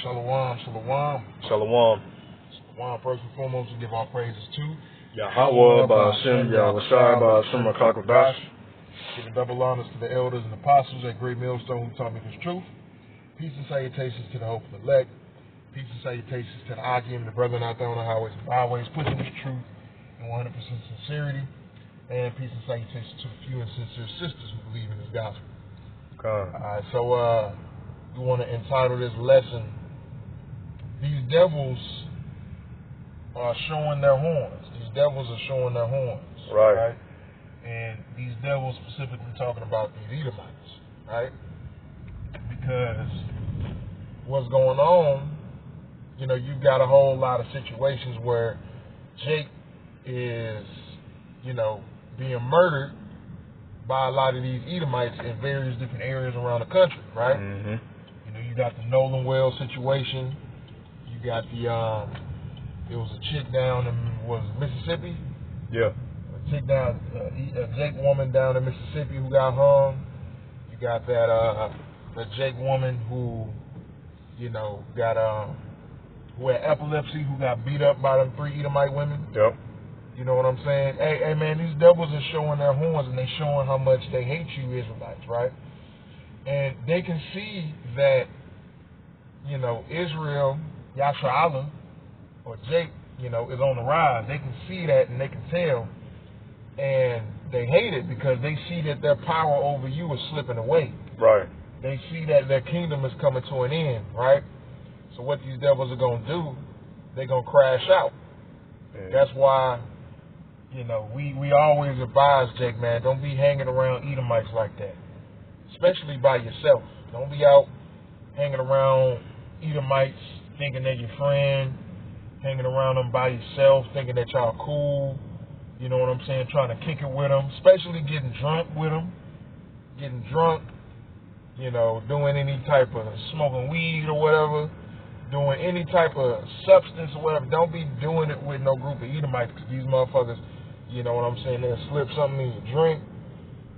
Shalom, shalom. Shalom. Shalom. First and foremost, we give our praises to Yahweh, Ba'ashem, Yahushai, Ba'ashem, Rakakadash. Giving double honors to the elders and apostles at Great Millstone who taught me His truth. Peace and salutations to the hopeful elect. Peace and salutations to the Akim, the brethren out there on the highways and byways, pushing this truth in 100% sincerity. And peace and salutations to the few and sincere sisters who believe in this gospel. Alright, so we want to entitle this lesson, These Devils Are Showing Their Horns. These devils are showing their horns. Right? And these devils specifically talking about these Edomites, right? Because what's going on, you know, you've got a whole lot of situations where Jake is, you know, being murdered by a lot of these Edomites in various different areas around the country, right? Mm-hmm. You know, you got the Nolan Well situation. You got the, it was a chick down in, was it Mississippi? Yeah. A chick down, a Jake woman down in Mississippi who got hung. You got that Jake woman who, you know, got, who had epilepsy, who got beat up by them 3 Edomite women. Yep. You know what I'm saying? Hey, man, these devils are showing their horns and they showing how much they hate you Israelites, right? And they can see that, you know, Israel, Yasha Allah, or Jake, you know, is on the rise. They can see that and they can tell. And they hate it because they see that their power over you is slipping away. Right. They see that their kingdom is coming to an end, right? So what these devils are going to do, they're going to crash out. Yeah. That's why, you know, we always advise, Jake, man, don't be hanging around Edomites like that, especially by yourself. Don't be out hanging around Edomites thinking they're your friend, hanging around them by yourself thinking that y'all cool, you know what I'm saying, trying to kick it with them, especially getting drunk with them, getting drunk, you know, doing any type of smoking weed or whatever, doing any type of substance or whatever. Don't be doing it with no group of Edomites because these motherfuckers, you know what I'm saying, they'll slip something in your drink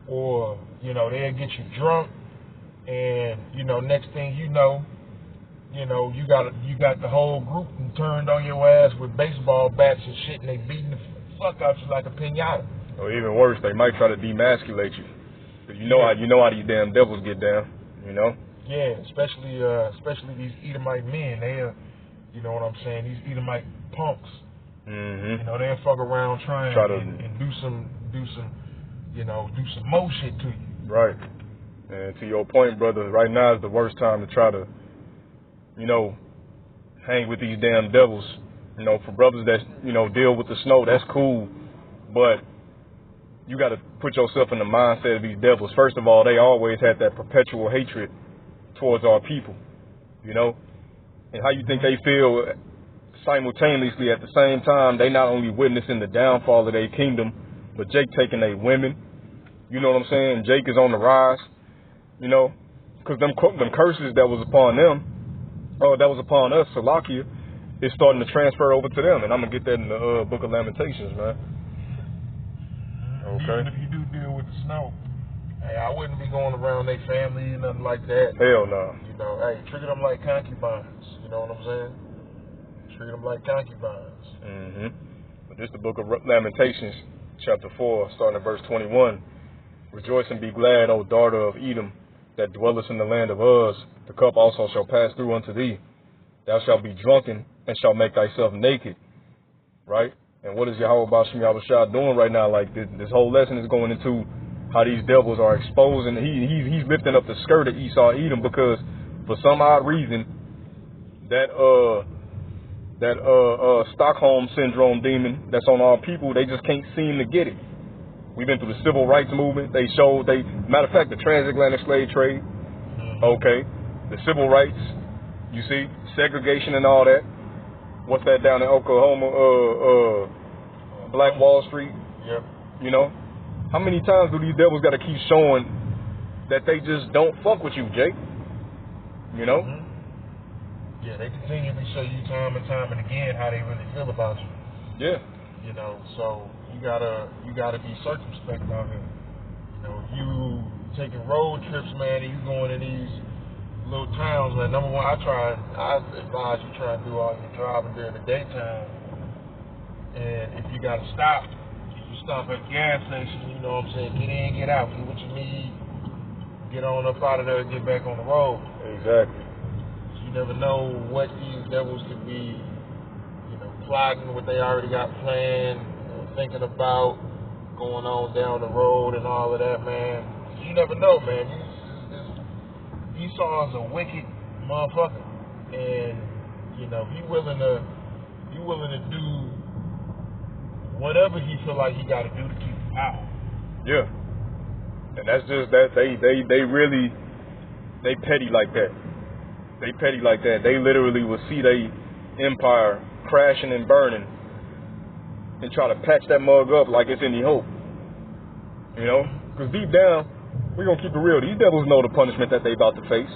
or, you know, they'll get you drunk and, you know, next thing you know, you got the whole group turned on your ass with baseball bats and shit and they beating the fuck out you like a piñata. Or even worse, they might try to demasculate you. Cause you know how these damn devils get down, you know? Yeah, especially these Edomite men. They'll, you know what I'm saying, these Edomite punks. Mm-hmm. You know, they'll fuck around try and do some, you know, do some more shit to you. Right. And to your point, brother, right now is the worst time to try to, you know, hang with these damn devils. You know, for brothers that, you know, deal with the snow, that's cool. But you got to put yourself in the mindset of these devils. First of all, they always had that perpetual hatred towards our people, you know? And how you think they feel simultaneously at the same time, they not only witnessing the downfall of their kingdom, but Jake taking their women, you know what I'm saying? Jake is on the rise, you know? Because them curses that was upon them, that was upon us, Salakia, is starting to transfer over to them. And I'm going to get that in the Book of Lamentations, man. Okay. Even if you do deal with the snow, hey, I wouldn't be going around their family and nothing like that. Hell no. You know, hey, treat them like concubines. You know what I'm saying? Treat them like concubines. Mm-hmm. But this is the Book of Lamentations, chapter 4, starting at verse 21. Rejoice and be glad, O daughter of Edom, that dwellest in the land of Uz. The cup also shall pass through unto thee. Thou shalt be drunken and shalt make thyself naked. Right? And what is Yahweh Ba'ashem Yahushai doing right now? Like this whole lesson is going into how these devils are exposing. He's lifting up the skirt of Esau, Edom, because for some odd reason that Stockholm syndrome demon that's on our people, they just can't seem to get it. We've been through the civil rights movement. Matter of fact, the transatlantic slave trade. Okay, the civil rights. You see, segregation and all that. What's that down in Oklahoma? Black Wall Street. Yep. You know, how many times do these devils got to keep showing that they just don't fuck with you, Jake? You know? Mm-hmm. Yeah, they continually show you time and time and again how they really feel about you. Yeah. You know, so you gotta be circumspect out here. You know, if you taking road trips, man, and you going in these little towns, man. Number one, I advise you try and do all your driving during the daytime. And if you got to stop, you stop at the gas station, you know what I'm saying? Get in, get out, get what you need, get on up out of there and get back on the road. Exactly. You never know what these devils could be, you know, plotting, what they already got planned, you know, thinking about going on down the road and all of that, man. You never know, man. Esau is a wicked motherfucker, and you know he willing to do whatever he feel like he got to do to keep the power. Yeah, and that's just that they really petty like that. They petty like that. They literally will see their empire crashing and burning and try to patch that mug up like it's any hope. You know, because deep down, we're going to keep it real. These devils know the punishment that they about to face.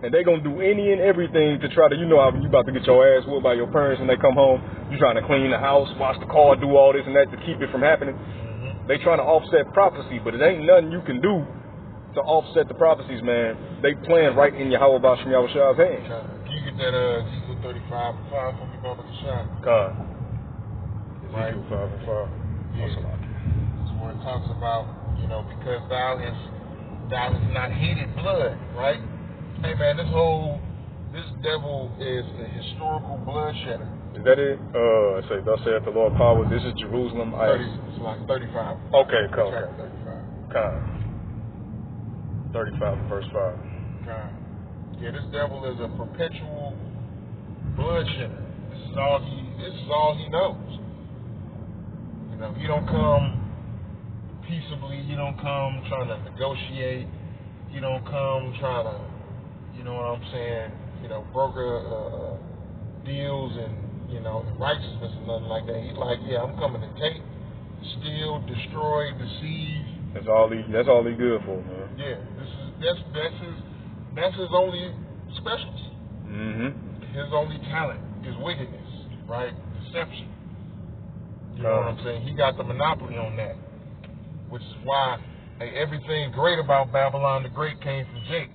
And they going to do any and everything to try to, you know, how you about to get your ass whooped by your parents when they come home. You trying to clean the house, wash the car, do all this and that to keep it from happening. They trying to offset prophecy, but it ain't nothing you can do to offset the prophecies, man. They playing right in Yahweh Basham Yahushua's hands. Can you get that Ezekiel 35:5 from me, Baba Kashad? God. Right. Ezekiel 5:5. Yeah. That's where it talks about, you know, because thou hast not hated blood, right? Hey man, this devil is a historical bloodsheder. Is that it? I say, thus saith the Lord power. This is Jerusalem. It's like 35. Okay, cool. 35. Kind. 35 verse 5. Kind. Yeah, this devil is a perpetual bloodsheder. This is all he knows. You know, he don't come peaceably. He don't come trying to negotiate. He don't come trying to, you know what I'm saying, you know, broker deals and, you know, righteousness and nothing like that. He's like, yeah, I'm coming to take, steal, destroy, deceive. That's all he good for, man. Yeah, that's his only specialty. His only talent is wickedness, right? Deception. You know what I'm saying? He got the monopoly on that, which is why everything great about Babylon the Great came from Jake.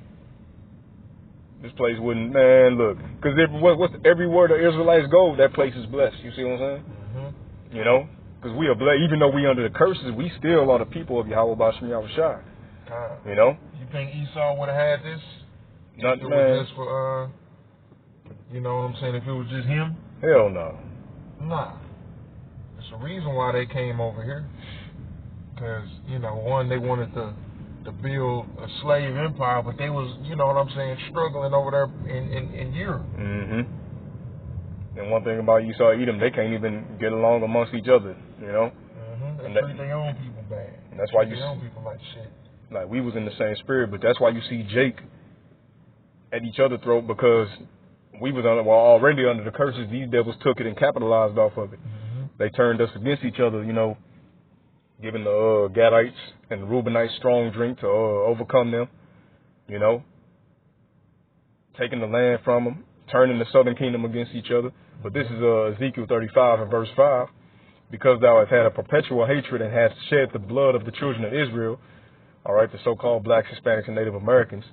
This place wouldn't, man, look, because everywhere the Israelites go, that place is blessed. You see what I'm saying? You know, because we are blessed. Even though we under the curses, we still are the people of Yahweh Basham Yahushua. You know? You think Esau would have had this? Not, if it man. was just for, you know what I'm saying? If it was just him? Hell no. Nah. There's a reason why they came over here. Because, you know, one, they wanted to build a slave empire, but they was, you know what I'm saying, struggling over there in Europe. And one thing about Esau, Edom, they can't even get along amongst each other, you know? They treat their own people bad. And that's why you their own people like shit. Like, we was in the same spirit, but that's why you see Jake at each other's throat, because we was already under the curses. These devils took it and capitalized off of it. They turned us against each other, you know, giving the Gadites and the Reubenites strong drink to overcome them, you know, taking the land from them, turning the southern kingdom against each other. But this is Ezekiel 35 and verse 5. Because thou hast had a perpetual hatred and hast shed the blood of the children of Israel, all right, the so-called blacks, Hispanics, and Native Americans,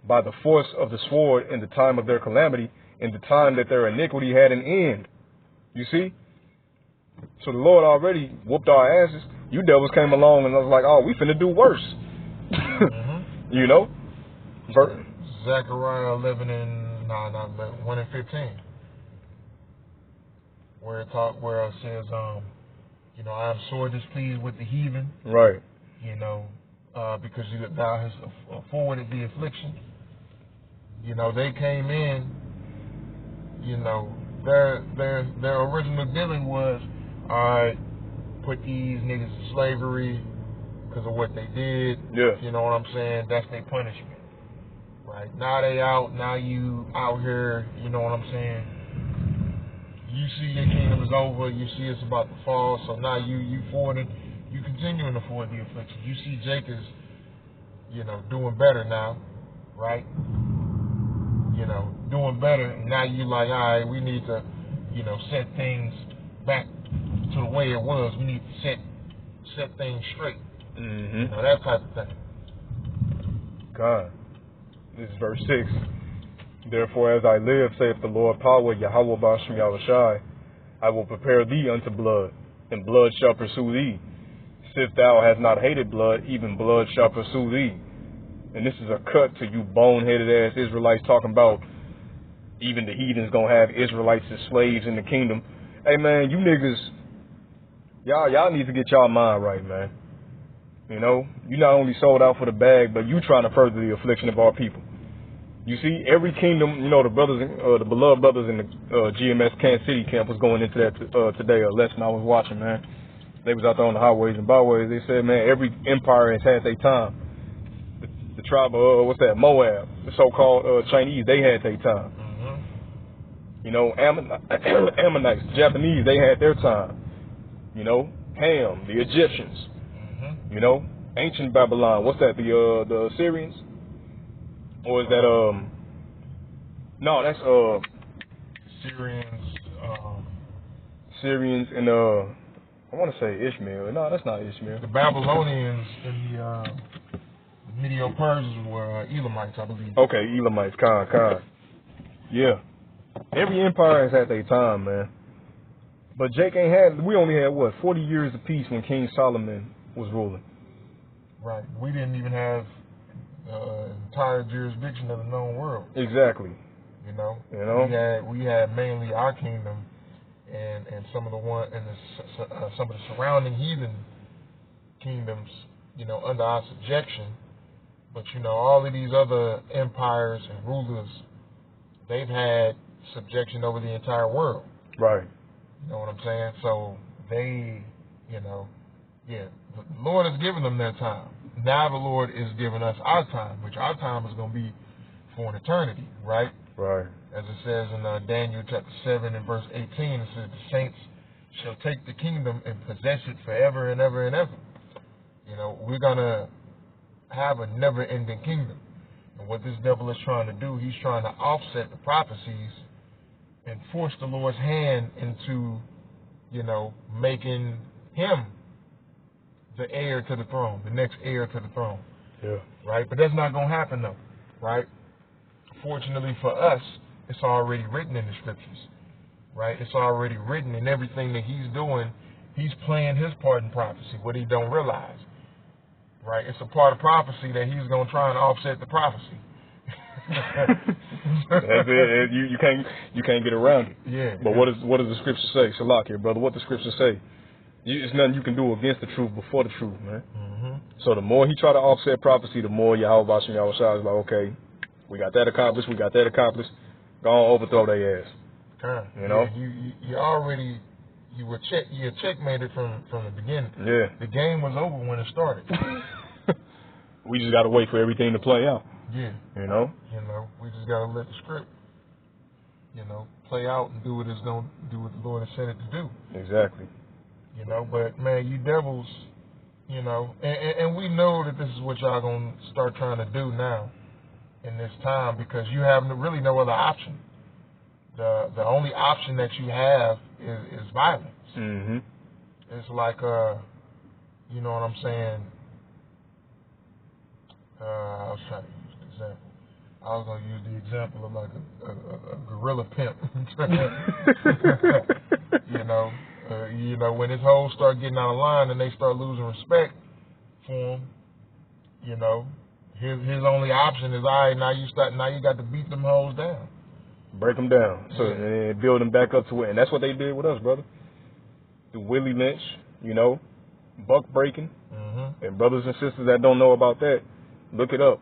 by the force of the sword in the time of their calamity, in the time that their iniquity had an end. You see? So the Lord already whooped our asses. You devils came along and I was like, oh, we finna do worse. You know? Zechariah 1 and 15. Where it says, you know, I am sore displeased with the heathen. Right. You know, because thou hast forwarded the affliction. You know, they came in, you know, their original dealing was, all right, put these niggas in slavery because of what they did. Yeah. You know what I'm saying? That's their punishment. Right. Now they out, now you out here, you know what I'm saying? You see your kingdom is over, you see it's about to fall, so now you continuing to forward the affliction. You see Jake is, you know, doing better now, right? You know, doing better, and now you like, all right, we need to, you know, set things back to the way it was. We need to set things straight. You know, that type of thing. God. This is verse 6. Therefore, as I live, saith the Lord power, Yahweh Bashim Yahushai, I will prepare thee unto blood, and blood shall pursue thee. If thou hast not hated blood, even blood shall pursue thee. And this is a cut to you boneheaded ass Israelites talking about even the heathens gonna have Israelites as slaves in the kingdom. Hey man, you niggas, y'all need to get y'all mind right, man. You know, you not only sold out for the bag, but you trying to further the affliction of our people. You see, every kingdom, you know, the brothers, the beloved brothers in the GMS Kansas City camp was going into that today, a lesson I was watching, man. They was out there on the highways and byways. They said, man, every empire has had their time. The tribe of, what's that, Moab, the so-called Chinese, they had their time. Mm-hmm. You know, Ammonites, Japanese, they had their time. You know, Ham, the Egyptians. Mm-hmm. You know, ancient Babylon, what's that, the Assyrians? Or is that, no, that's, Syrians and, I want to say Ishmael. No, that's not Ishmael. The Babylonians and the Medo-Persians were Elamites, I believe. Okay, Elamites, Khan. Yeah. Every empire has had their time, man. But Jake we only had, 40 years of peace when King Solomon was ruling. Right. We didn't even have entire jurisdiction of the known world. Exactly. You know? We had mainly our kingdom and some of the some of the surrounding heathen kingdoms, you know, under our subjection. But you know, all of these other empires and rulers, they've had subjection over the entire world. Right. You know what I'm saying? So they, you know, the Lord has given them their time. Now the Lord is giving us our time, which our time is going to be for an eternity, right? Right. As it says in Daniel chapter 7 and verse 18, it says, the saints shall take the kingdom and possess it forever and ever and ever. You know, we're going to have a never-ending kingdom. And what this devil is trying to do, he's trying to offset the prophecies and force the Lord's hand into, you know, making him the heir to the throne, the next heir to the throne. Yeah. Right? But that's not going to happen, though. Right? Fortunately for us, it's already written in the scriptures. Right? It's already written in everything that he's doing. He's playing his part in prophecy, what he don't realize. Right? It's a part of prophecy that he's going to try and offset the prophecy. That's it. You can't get around it. Yeah. But what does the scripture say? Shalak here, brother. What the scripture say? It's nothing you can do against the truth before the truth, man. Mm-hmm. So the more he try to offset prophecy, the more Yahweh Bashim Yahushai is like, okay, we got that accomplished. Go on, overthrow their ass. You know? Yeah, you were checkmated from the beginning. Yeah. The game was over when it started. We just got to wait for everything to play out. Yeah. You know? We just got to let the script, play out and do what the Lord has said it to do. Exactly. But man, you devils, and we know that this is what y'all gonna start trying to do now in this time, because you have really no other option. The only option that you have is violence. Mm-hmm. It's like you know what I'm saying? I was trying to use an example. I was gonna use the example of like a gorilla pimp. When his hoes start getting out of line and they start losing respect for him, his only option is, all right, now you got to beat them hoes down. Break them down. So and build them back up to it. And that's what they did with us, brother. The Willie Lynch, buck breaking. Mm-hmm. And brothers and sisters that don't know about that, look it up.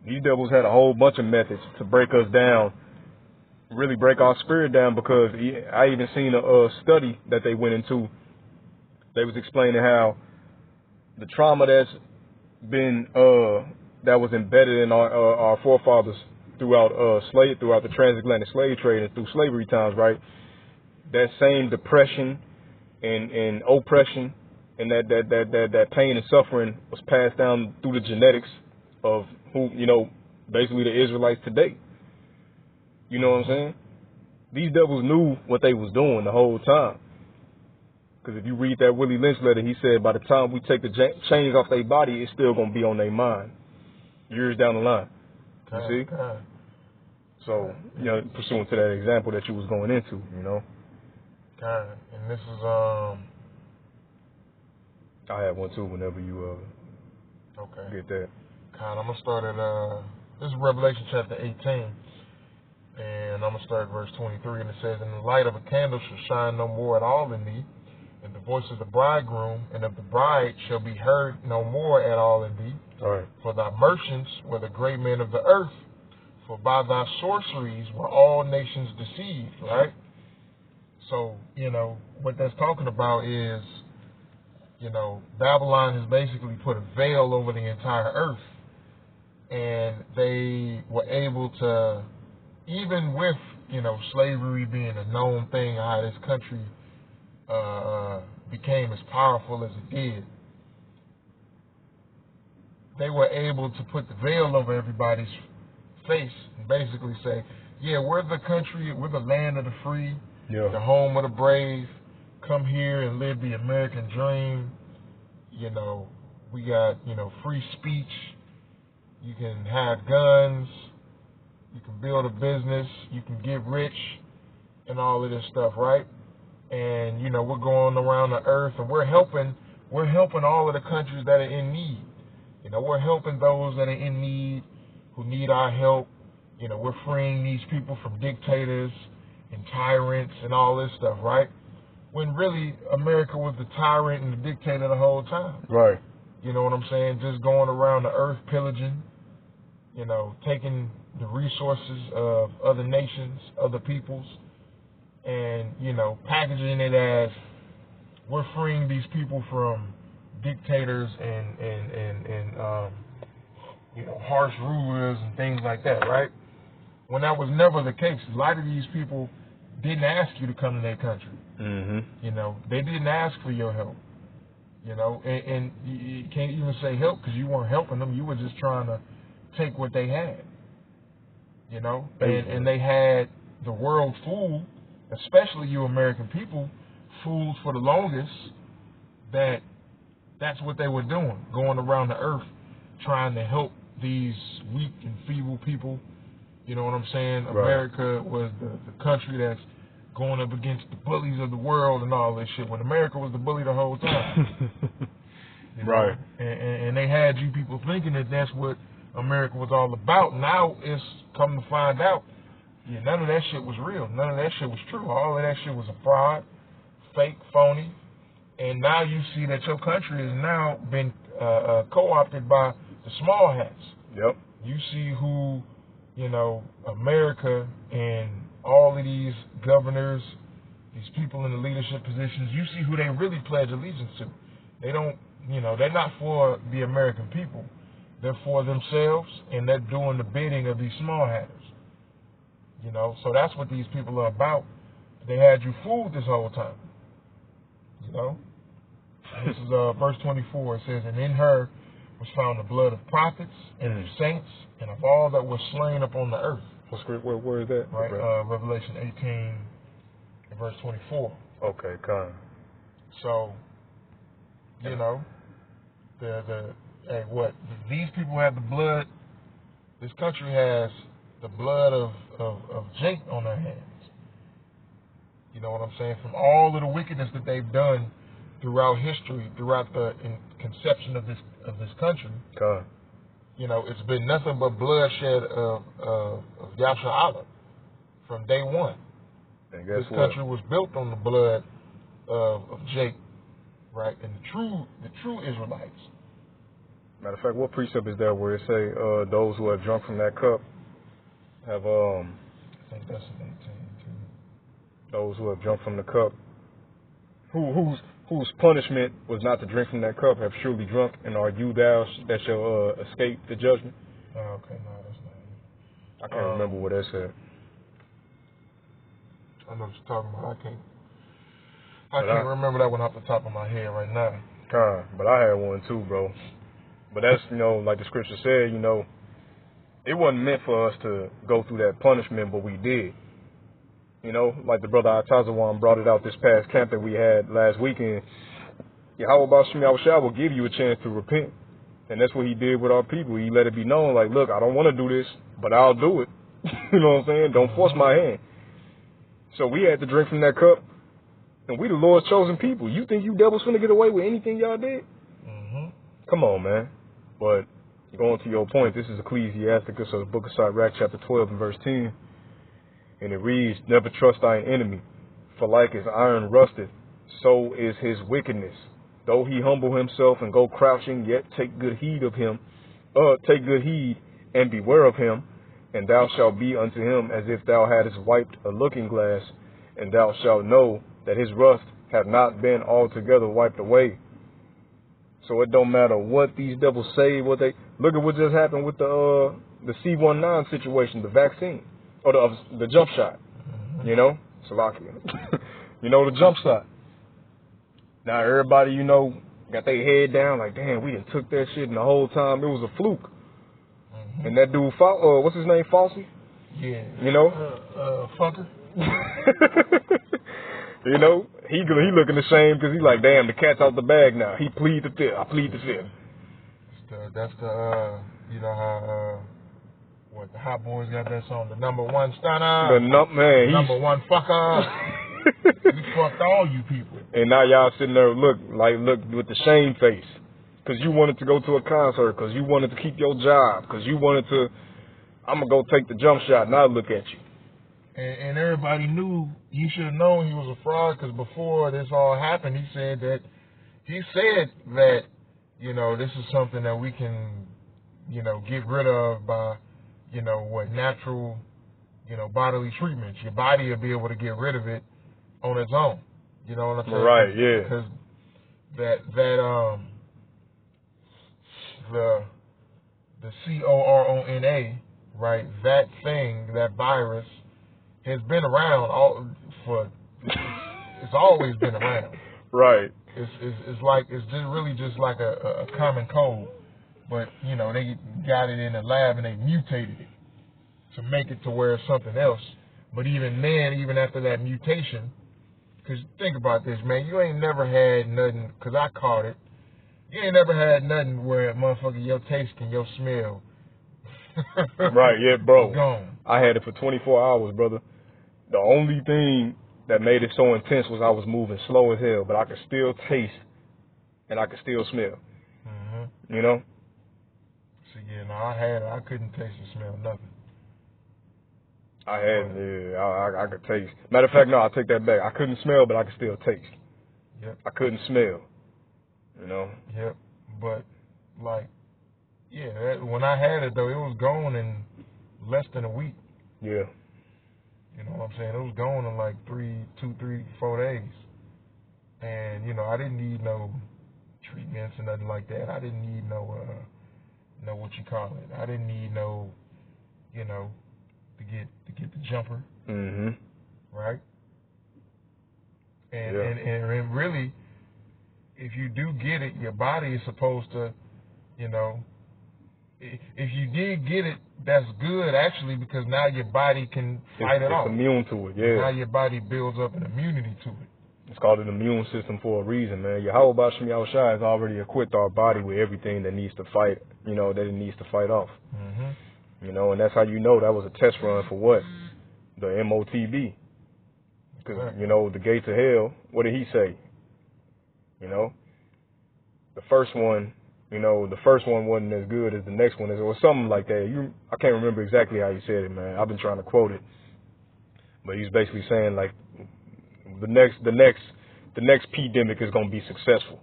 These devils had a whole bunch of methods to break us down, really break our spirit down, because I even seen a study that they went into. They was explaining how the trauma that's been that was embedded in our forefathers throughout the transatlantic slave trade and through slavery times, right? That same depression and oppression and that pain and suffering was passed down through the genetics of who, basically the Israelites today. You know what I'm saying? These devils knew what they was doing the whole time. Because if you read that Willie Lynch letter, he said by the time we take the chains off their body, it's still going to be on their mind years down the line. You see? So, you know, pursuant to that example that you was going into, you know. And this is I have one too whenever you get that. I'm gonna start at this is Revelation chapter 18. And I'm going to start at verse 23, and it says, "And the light of a candle shall shine no more at all in thee, and the voice of the bridegroom and of the bride shall be heard no more at all in thee. All right. For thy merchants were the great men of the earth, for by thy sorceries were all nations deceived," right? So, you know, what that's talking about is, you know, Babylon has basically put a veil over the entire earth, and they were able to, even with, you know, slavery being a known thing, how this country became as powerful as it did, they were able to put the veil over everybody's face and basically say, yeah, we're the country, we're the land of the free, the home of the brave. Come here and live the American dream. You know, we got, you know, free speech. You can have guns. You can build a business, you can get rich, and all of this stuff, right? And, you know, we're going around the earth, and we're helping all of the countries that are in need. You know, we're helping those that are in need, who need our help. You know, we're freeing these people from dictators and tyrants and all this stuff, right? When really America was the tyrant and the dictator the whole time. Right. You know what I'm saying? Just going around the earth pillaging, you know, taking the resources of other nations, other peoples, and, you know, packaging it as we're freeing these people from dictators and you know, harsh rulers and things like that, right? When that was never the case. A lot of these people didn't ask you to come to their country. Mm-hmm. You know, they didn't ask for your help. You know, and you can't even say help because you weren't helping them. You were just trying to take what they had. You know, and they had the world fooled, especially you American people, fooled for the longest that that's what they were doing, going around the earth trying to help these weak and feeble people. You know what I'm saying? Right. America was the country that's going up against the bullies of the world and all this shit, when America was the bully the whole time. You know? Right. And they had you people thinking that that's what America was all about. Now it's come to find out, yeah, none of that shit was real. None of that shit was true. All of that shit was a fraud, fake, phony. And now you see that your country has now been co-opted by the small hats. Yep. You see who, you know, America and all of these governors, these people in the leadership positions, you see who they really pledge allegiance to. They don't, you know, they're not for the American people. They're for themselves, and they're doing the bidding of these small hatters. You know, so that's what these people are about. They had you fooled this whole time. You know? This is verse 24. It says, "And in her was found the blood of prophets and of saints and of all that were slain upon the earth." Where is that? Right, Revelation 18 and verse 24. Okay, come. So, you know, these people have the blood. This country has the blood of Jake on their hands. You know what I'm saying? From all of the wickedness that they've done throughout history, throughout the conception of this country. God. You know, it's been nothing but bloodshed of Yasha Allah from day one. And guess this country was built on the blood of Jake, right? And the true Israelites. Matter of fact, what precept is there where it say those who have drunk from that cup have I think that's in 18 too. Those who have drunk from the cup, whose punishment was not to drink from that cup, have surely drunk, and are you thou that shall escape the judgment? Oh, okay, no, that's not it. I can't remember what that said. I know what you're talking about. I can't remember that one off the top of my head right now. But I had one too, bro. But that's, you know, like the scripture said, you know, it wasn't meant for us to go through that punishment, but we did. You know, like the brother Atazawan brought it out this past camp that we had last weekend. Yahweh Bashim Yahushua will give you a chance to repent. And that's what he did with our people. He let it be known, like, look, I don't want to do this, but I'll do it. You know what I'm saying? Don't force my hand. So we had to drink from that cup, and we the Lord's chosen people. You think you devils finna get away with anything y'all did? Mm-hmm. Come on, man. But going to your point, this is Ecclesiasticus of the book of Sirach, chapter 12 and verse 10. And it reads, never trust thine enemy, for like as iron rusteth, so is his wickedness. Though he humble himself and go crouching, yet take good heed of him. Take good heed and beware of him, and thou shalt be unto him as if thou hadst wiped a looking glass, and thou shalt know that his rust hath not been altogether wiped away. So it don't matter what these devils say, what they look at what just happened with the C-19 situation, the vaccine, or the jump shot. You know, Slovakia. You know, the jump shot. Now everybody, you know, got their head down like, damn, we done took that shit, and the whole time it was a fluke. Mm-hmm. And that dude, what's his name, Fauci? Yeah. You know? Fucker. You know, he looking ashamed because he like, damn, the cat's out the bag now. He plead the fifth. I plead the fifth. That's the you know how, what, the Hot Boys got that song, the number one stunner. Man, number one fucker. He fucked all you people. And now y'all sitting there look with the shame face. Because you wanted to go to a concert, because you wanted to keep your job, because you wanted to, I'm going to go take the jump shot, now look at you. And everybody knew, you should have known he was a fraud, because before this all happened, he said that, you know, this is something that we can, you know, get rid of by, you know, natural, you know, bodily treatments. Your body will be able to get rid of it on its own. You know what I'm saying? Right, yeah. Because the corona, right? That thing, that virus, has been around it's always been around. Right. It's just really just like a common cold, but you know they got it in the lab and they mutated it to make it to where it's something else. But even then, even after that mutation, because think about this, man, you ain't never had nothing, because I caught it. You ain't never had nothing where motherfucker your taste and your smell. Right, yeah, bro. Gone. I had it for 24 hours, brother. The only thing that made it so intense was I was moving slow as hell, but I could still taste and I could still smell. Mm-hmm. You know? See, yeah, no, I had it. I couldn't taste or smell nothing. I had it, yeah. I could taste. Matter of fact, no, I take that back. I couldn't smell, but I could still taste. Yep. I couldn't smell. You know? Yep. But, like, yeah, when I had it, though, it was gone in less than a week. Yeah. You know what I'm saying? It was gone in like 2, 3, 4 days. And, you know, I didn't need no treatments or nothing like that. I didn't need no what you call it. I didn't need no, you know, to get the jumper. Mm-hmm. Right? And really, if you do get it, your body is supposed to, you know, if you did get it, that's good actually, because now your body can fight it off. It's immune to it, yeah. Now your body builds up an immunity to it. It's called an immune system for a reason, man. Yahweh Bashim Yahushua has already equipped our body with everything that needs to fight, you know, that it needs to fight off. Mm-hmm. You know, and that's how you know that was a test run for what? The MOTB. Because, you know, the gates of hell, what did he say? You know, the first one wasn't as good as the next one is, or something like that. I can't remember exactly how he said it, man. I've been trying to quote it, but he's basically saying like the next pandemic is gonna be successful.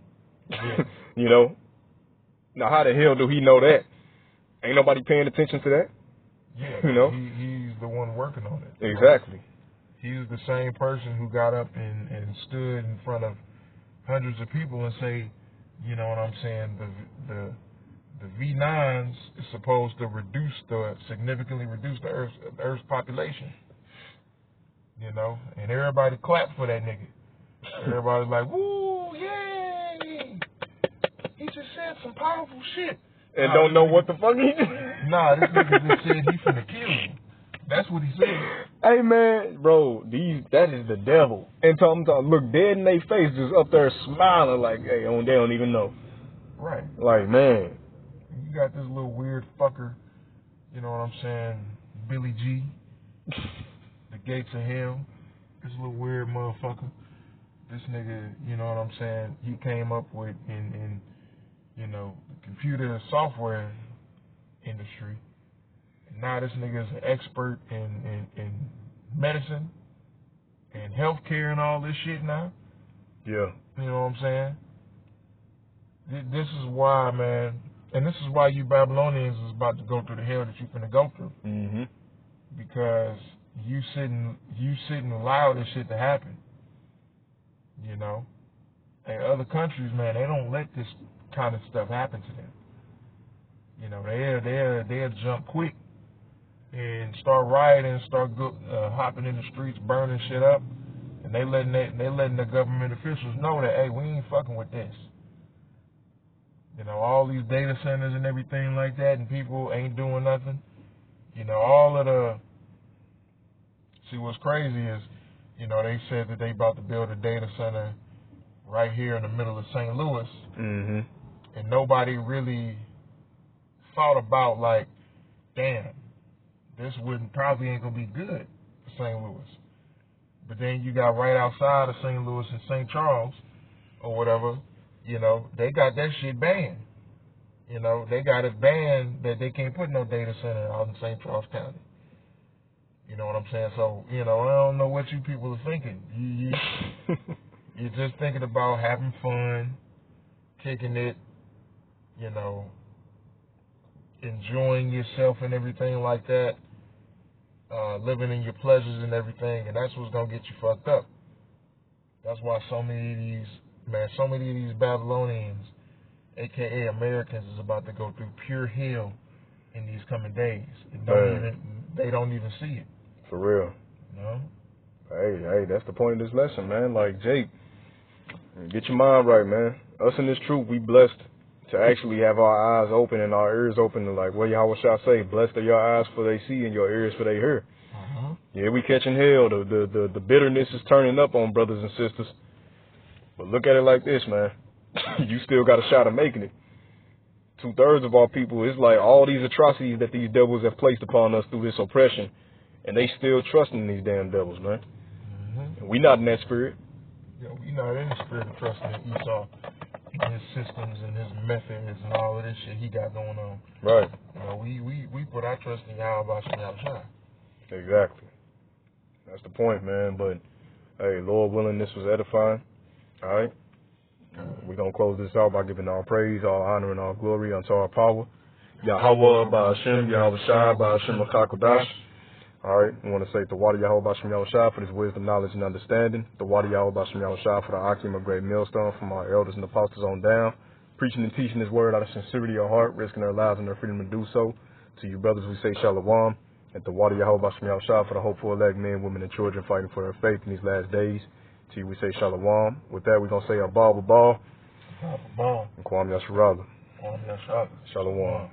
Yeah. You know. Now, how the hell do he know that? Ain't nobody paying attention to that. Yeah, you know. He's the one working on it. Exactly. He's the same person who got up and stood in front of hundreds of people and say, you know what I'm saying, the V9s is supposed to significantly reduce the Earth's population. You know, and everybody clapped for that nigga. Everybody's like, woo, yay! He just said some powerful shit. And don't know what the fuck he did. Nah, this nigga just said he finna kill you. That's what he said. Hey man, bro, that is the devil. And talking, look dead in their face, just up there smiling like, hey, they don't even know. Right. Like, man, You got this little weird fucker, you know what I'm saying, Billy G, the gates of hell. This little weird motherfucker. This nigga, you know what I'm saying, he came up with in you know, the computer software industry. And now this nigga is an expert in medicine and healthcare and all this shit now. Yeah. You know what I'm saying? This is why, man, and this is why you Babylonians is about to go through the hell that you finna go through. Mm-hmm. Because you sitting allow this shit to happen. You know? And other countries, man, they don't let this kind of stuff happen to them. You know, they'll jump quick and start rioting, start hopping in the streets, burning shit up, and they letting the government officials know that, hey, we ain't fucking with this. You know, all these data centers and everything like that, and people ain't doing nothing. You know, all of the. See, what's crazy is, you know, they said that they about to build a data center right here in the middle of St. Louis, Mm-hmm. and nobody really thought about, like, damn, this probably ain't gonna be good for St. Louis. But then you got right outside of St. Louis and St. Charles or whatever, you know, they got that shit banned. You know, they got it banned that they can't put no data center out in St. Charles County. You know what I'm saying? So, you know, I don't know what you people are thinking. You're just thinking about having fun, kicking it, you know, enjoying yourself and everything like that, living in your pleasures and everything, and that's what's gonna get you fucked up. That's why so many of these Babylonians, aka Americans, is about to go through pure hell in these coming days. They don't even see it. For real. You know? Hey, that's the point of this lesson, man. Like, Jake, get your mind right, man. Us in this truth, we blessed to actually have our eyes open and our ears open. And like, what Yahweh shall say, blessed are your eyes for they see and your ears for they hear. Uh-huh. Yeah, we catching hell. The bitterness is turning up on brothers and sisters. But look at it like this, man. You still got a shot of making it. 2/3 of our people, it's like all these atrocities that these devils have placed upon us through this oppression, and they still trusting these damn devils, man. Mm-hmm. And we not in that spirit. Yeah, we not in the spirit of trusting in Esau and his systems and his methods and all of this shit he got going on. Right. You know, we put our trust in Yahweh Shah. Exactly. That's the point, man. But hey, Lord willing, this was edifying. All right. We're going to close this out by giving all praise, all honor, and all glory unto our power. Yahweh, Ba'ashem, Yahweh Shai, Ba'ashem, Makakodash. All right. We want to say the water Yahweh Ba'ashem Yahweh Shai for this wisdom, knowledge, and understanding. The water Yahweh Ba'ashem Yahweh Shai for the Akim, a great millstone from our elders and apostles on down. Preaching and teaching His word out of sincerity of heart, risking their lives and their freedom to do so. To you brothers, we say Shalom. And the water Yahweh Ba'ashem Yahweh Shai for the hopeful elect men, women, and children fighting for their faith in these last days. To you, we say Shalom. With that, we're going to say Abba, Abba, and Kwam Yasharala. Shalom.